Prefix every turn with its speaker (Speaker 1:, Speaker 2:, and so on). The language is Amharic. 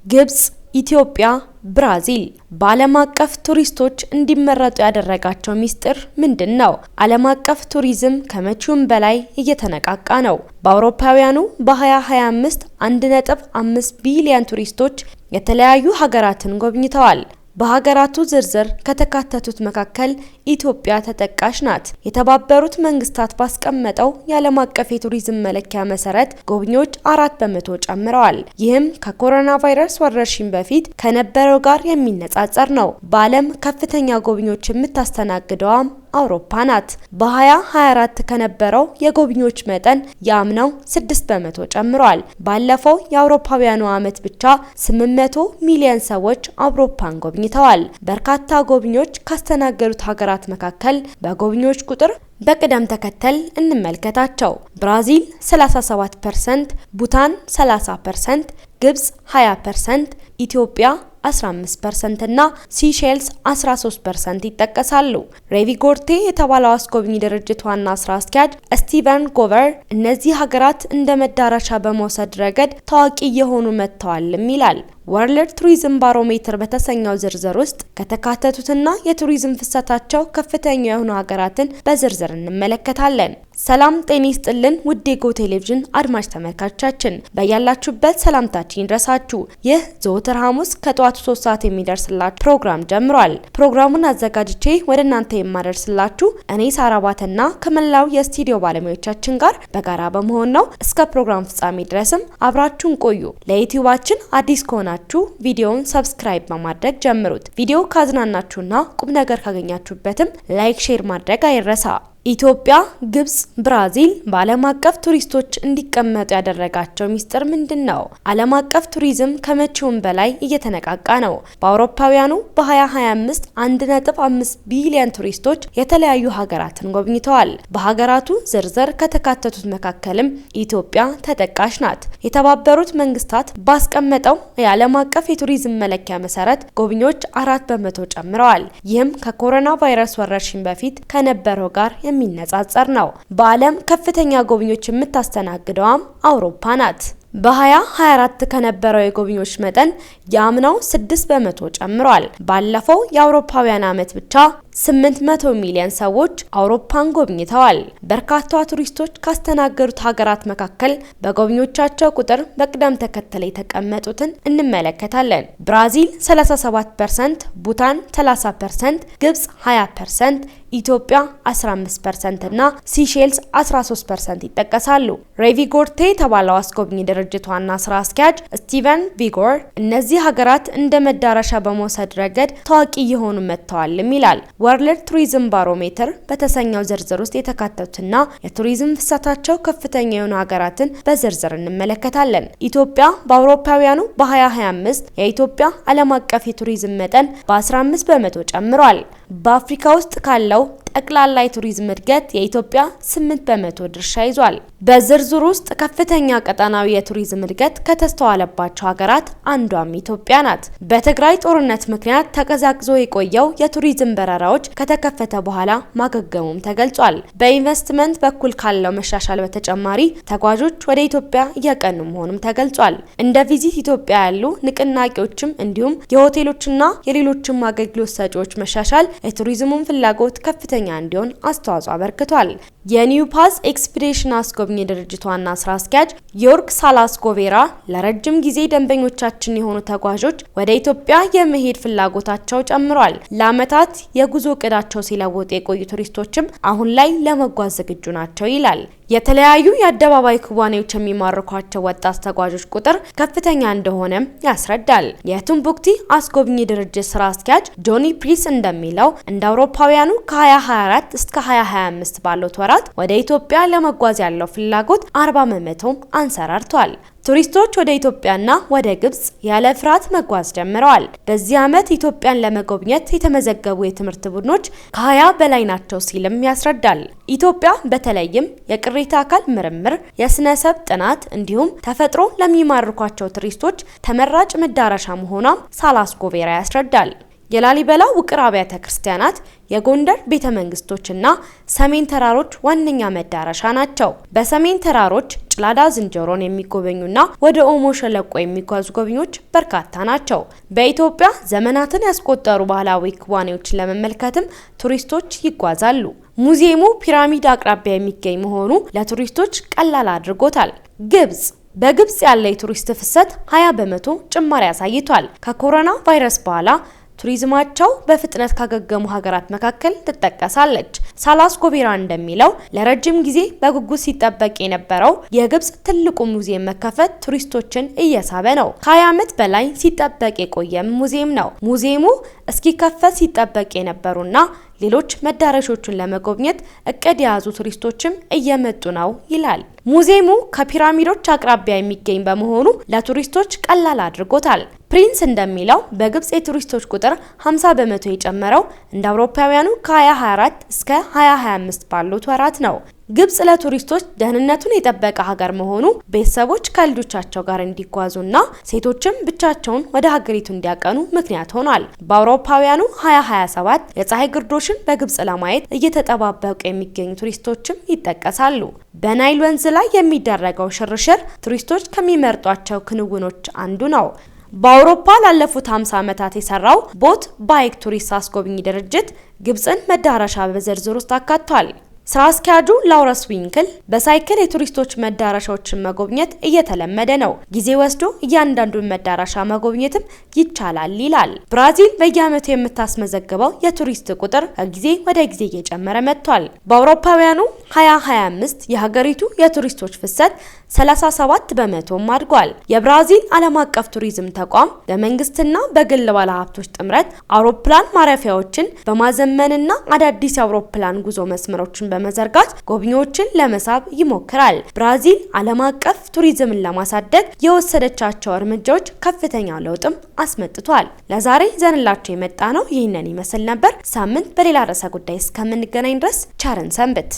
Speaker 1: ግብጽ፣ ኢትዮጵያ፣ ብራዚል በዓለም አቀፍ ቱሪስቶች እንዲመረጡ ያደረጋቸው ሚስጥር ምንድነው? ዓለም አቀፍ ቱሪዝም ከመቼውም በላይ እየተነቃቃ ነው። በአውሮፓውያኑ በ2025 1.5 ቢሊዮን ቱሪስቶች የተለያዩ ሀገራትን ጎብኝተዋል። በሀገራቱ ዝርዝር ከተካተቱት መካከል ኢትዮጵያ ተጠቃሽ ናት። የተባበሩት መንግስታት ባስቀመጠው የዓለም አቀፍ የቱሪዝም መለኪያ መሰረት ጎብኚዎች 4 በመቶ ጨምረዋል። ይህም ከኮሮና ቫይረስ ወረርሽኝ በፊት ከነበረው ጋር የሚነጻጸር ነው። በዓለም ከፍተኛ ጎብኚዎች የምታስተናግደውም አውሮፓ ናት። በ2024 ከነበረው የጎብኚዎች መጠን የአምናው 6 በመቶ ጨምሯል። ባለፈው የአውሮፓውያኑ ዓመት ብቻ 800 ሚሊዮን ሰዎች አውሮፓን ጎብኝተዋል። በርካታ ጎብኚዎች ካስተናገዱት ሀገራት መካከል በጎብኚዎች ቁጥር በቅደም ተከተል እንመልከታቸው። ብራዚል 37%፣ ቡታን 30%፣ ግብጽ 20%፣ ኢትዮጵያ 15% እና ሲሼልስ 13% ይጠቀሳሉ። ሬቪ ጎርቴ የተባለው አስጎብኚ ድርጅት ዋና ስራ አስኪያጅ ስቲቨን ጎቨር እነዚህ ሀገራት እንደ መዳረሻ በመውሰድ ረገድ ታዋቂ እየሆኑ መጥተዋልም ይላል። ወርልድ ቱሪዝም ባሮሜትር በተሰኘው ዝርዝር ውስጥ ከተካተቱትና የቱሪዝም ፍሰታቸው ከፍተኛ የሆኑ ሀገራትን በዝርዝር እንመለከታለን። ሰላም ጤና ይስጥልን ውድ የጎ ቴሌቪዥን አድማጭ ተመልካቾቻችን በያላችሁበት ሰላምታችን ይድረሳችሁ። ይህ ዘወትር ሐሙስ ከጠዋቱ 3 ሰዓት የሚደርስላችሁ ፕሮግራም ጀምሯል። ፕሮግራሙን አዘጋጅቼ ወደ እናንተ የማደርስላችሁ እኔ ሳራባትና ከመላው የስቱዲዮ ባለሙያዎቻችን ጋር በጋራ በመሆን ነው። እስከ ፕሮግራም ፍጻሜ ድረስም አብራችሁን ቆዩ። ለዩቲዩባችን አዲስ ከሆናችሁ ቪዲዮውን ሰብስክራይብ በማድረግ ጀምሩት። ቪዲዮ ካዝናናችሁና ቁም ነገር ካገኛችሁበትም ላይክ፣ ሼር ማድረግ አይረሳ። ኢትዮጵያ፣ ግብጽ፣ ብራዚል በዓለም አቀፍ ቱሪስቶች እንዲቀመጡ ያደረጋቸው ሚስጥር ምንድነው? ዓለም አቀፍ ቱሪዝም ከመቼውም በላይ እየተነቃቃ ነው። በአውሮፓውያኑ በ2025 1.5 ቢሊዮን ቱሪስቶች የተለያዩ ሀገራትን ጎብኝተዋል። በሀገራቱ ዝርዝር ከተካተቱት መካከልም ኢትዮጵያ ተጠቃሽ ናት። የተባበሩት መንግስታት ባስቀመጠው የዓለም አቀፍ የቱሪዝም መለኪያ መሰረት ጎብኚዎች 4 በመቶ ጨምረዋል። ይህም ከኮሮና ቫይረስ ወረርሽኝ በፊት ከነበረው ጋር የሚነጻጸር ነው። በዓለም ከፍተኛ ጎብኚዎች የምታስተናግደውም አውሮፓ ናት። በ2024 ከነበረው የጎብኚዎች መጠን የአምናው 6 በመቶ ጨምሯል። ባለፈው የአውሮፓውያን ዓመት ብቻ 800 ሚሊዮን ሰዎች አውሮፓን ጎብኝተዋል። በርካታ ቱሪስቶች ካስተናገዱት ሀገራት መካከል በጎብኚዎቻቸው ቁጥር በቅደም ተከተል የተቀመጡትን እንመለከታለን። ብራዚል 37%፣ ቡታን 30%፣ ግብጽ 20%፣ ኢትዮጵያ 15% እና ሲሼልስ 13% ይጠቀሳሉ። ሬቪ ጎርቴ የተባለው አስጎብኚ ድርጅት ዋና ስራ አስኪያጅ ስቲቨን ቪጎር እነዚህ ሀገራት እንደ መዳረሻ በመውሰድ ረገድ ታዋቂ እየሆኑ መጥተዋልም ይላል። ወርልድ ቱሪዝም ባሮሜትር በተሰኘው ዝርዝር ውስጥ የተካተቱና የቱሪዝም ፍሰታቸው ከፍተኛ የሆኑ ሀገራትን በዝርዝር እንመለከታለን። ኢትዮጵያ በአውሮፓውያኑ በ2025 የኢትዮጵያ ዓለም አቀፍ የቱሪዝም መጠን በ15 በመቶ ጨምሯል። በአፍሪካ ውስጥ ካለው ጠቅላላ የቱሪዝም እድገት የኢትዮጵያ 8 በመቶ ድርሻ ይዟል። በዝርዝሩ ውስጥ ከፍተኛ ቀጠናዊ የቱሪዝም እድገት ከተስተዋለባቸው ሀገራት አንዷም ኢትዮጵያ ናት። በትግራይ ጦርነት ምክንያት ተቀዛቅዞ የቆየው የቱሪዝም በረራዎች ከተከፈተ በኋላ ማገገሙም ተገልጿል። በኢንቨስትመንት በኩል ካለው መሻሻል በተጨማሪ ተጓዦች ወደ ኢትዮጵያ እያቀኑ መሆኑም ተገልጿል። እንደ ቪዚት ኢትዮጵያ ያሉ ንቅናቄዎችም እንዲሁም የሆቴሎችና የሌሎችም አገልግሎት ሰጪዎች መሻሻል የቱሪዝሙን ፍላጎት ከፍተኛ እንዲሆን አስተዋጽኦ አበርክቷል። የኒው ፓስ ኤክስፒዲሽን አስጎብኚ ድርጅት ዋና ስራ አስኪያጅ ዮርክ ሳላስጎቬራ ለረጅም ጊዜ ደንበኞቻችን የሆኑ ተጓዦች ወደ ኢትዮጵያ የመሄድ ፍላጎታቸው ጨምሯል። ለዓመታት የጉዞ እቅዳቸው ሲለወጡ የቆዩ ቱሪስቶችም አሁን ላይ ለመጓዝ ዝግጁ ናቸው ይላል። የተለያዩ የአደባባይ ክዋኔዎች የሚማርኳቸው ወጣት ተጓዦች ቁጥር ከፍተኛ እንደሆነም ያስረዳል። የቱምቡክቲ አስጎብኚ ድርጅት ስራ አስኪያጅ ጆኒ ፕሪስ እንደሚለው እንደ አውሮፓውያኑ ከ2024 እስከ 2025 ባሉት ወራት ወደ ኢትዮጵያ ለመጓዝ ያለው ፍላጎት 40 በመቶ አንሰራርቷል። ቱሪስቶች ወደ ኢትዮጵያና ወደ ግብጽ ያለ ፍርሃት መጓዝ ጀምረዋል። በዚህ ዓመት ኢትዮጵያን ለመጎብኘት የተመዘገቡ የትምህርት ቡድኖች ከ20 በላይ ናቸው ሲልም ያስረዳል። ኢትዮጵያ በተለይም የቅሪተ አካል ምርምር፣ የስነሰብ ጥናት እንዲሁም ተፈጥሮ ለሚማርኳቸው ቱሪስቶች ተመራጭ መዳረሻ መሆኗም ሳላስጎቬራ ያስረዳል። የላሊበላ ውቅር አብያተ ክርስቲያናት፣ የጎንደር ቤተ መንግስቶችና ሰሜን ተራሮች ዋነኛ መዳረሻ ናቸው። በሰሜን ተራሮች ጭላዳ ዝንጀሮን የሚጎበኙና ወደ ኦሞ ሸለቆ የሚጓዙ ጎብኚዎች በርካታ ናቸው። በኢትዮጵያ ዘመናትን ያስቆጠሩ ባህላዊ ክዋኔዎችን ለመመልከትም ቱሪስቶች ይጓዛሉ። ሙዚየሙ ፒራሚድ አቅራቢያ የሚገኝ መሆኑ ለቱሪስቶች ቀላል አድርጎታል። በግብጽ ያለ የቱሪስት ፍሰት 20 በመቶ ጭማሪ አሳይቷል። ከኮሮና ቫይረስ በኋላ ቱሪዝማቸው በፍጥነት ካገገሙ ሀገራት መካከል ትጠቀሳለች። ሳላስ ጎቤራ እንደሚለው ለረጅም ጊዜ በጉጉት ሲጠበቅ የነበረው የግብጽ ትልቁ ሙዚየም መከፈት ቱሪስቶችን እየሳበ ነው። ከ20 ዓመት በላይ ሲጠበቅ የቆየም ሙዚየም ነው። ሙዚየሙ እስኪከፈት ሲጠበቅ የነበሩና ሌሎች መዳረሾቹን ለመጎብኘት እቅድ የያዙ ቱሪስቶችም እየመጡ ነው ይላል። ሙዚየሙ ከፒራሚዶች አቅራቢያ የሚገኝ በመሆኑ ለቱሪስቶች ቀላል አድርጎታል። ፕሪንስ እንደሚለው በግብጽ የቱሪስቶች ቁጥር 50 በመቶ የጨመረው እንደ አውሮፓውያኑ ከ2024 እስከ 2025 ባሉት ወራት ነው። ግብጽ ለቱሪስቶች ደህንነቱን የጠበቀ ሀገር መሆኑ ቤተሰቦች ከልጆቻቸው ጋር እንዲጓዙና ሴቶችም ብቻቸውን ወደ ሀገሪቱ እንዲያቀኑ ምክንያት ሆኗል። በአውሮፓውያኑ 2027 የፀሐይ ግርዶሽን በግብጽ ለማየት እየተጠባበቁ የሚገኙ ቱሪስቶችም ይጠቀሳሉ። በናይል ወንዝ ላይ የሚደረገው ሽርሽር ቱሪስቶች ከሚመርጧቸው ክንውኖች አንዱ ነው። በአውሮፓ ላለፉት 50 ዓመታት የሰራው ቦት ባይክ ቱሪስት አስጎብኚ ድርጅት ግብጽን መዳረሻ በዝርዝር ውስጥ አካቷል። ስራ አስኪያጁ ላውረስ ዊንክል በሳይክል የቱሪስቶች መዳረሻዎችን መጎብኘት እየተለመደ ነው፣ ጊዜ ወስዶ እያንዳንዱን መዳረሻ መጎብኘትም ይቻላል ይላል። ብራዚል በየዓመቱ የምታስመዘግበው የቱሪስት ቁጥር ከጊዜ ወደ ጊዜ እየጨመረ መጥቷል። በአውሮፓውያኑ 2025 የሀገሪቱ የቱሪስቶች ፍሰት 37 በመቶም አድጓል። የብራዚል ዓለም አቀፍ ቱሪዝም ተቋም በመንግስትና በግል ባለሀብቶች ጥምረት አውሮፕላን ማረፊያዎችን በማዘመንና አዳዲስ የአውሮፕላን ጉዞ መስመሮችን በመዘርጋት ጎብኚዎችን ለመሳብ ይሞክራል። ብራዚል ዓለም አቀፍ ቱሪዝምን ለማሳደግ የወሰደቻቸው እርምጃዎች ከፍተኛ ለውጥም አስመጥቷል። ለዛሬ ዘንላችሁ የመጣ ነው ይህንን ይመስል ነበር። ሳምንት በሌላ ርዕሰ ጉዳይ እስከምንገናኝ ድረስ ቸርን ሰንብት።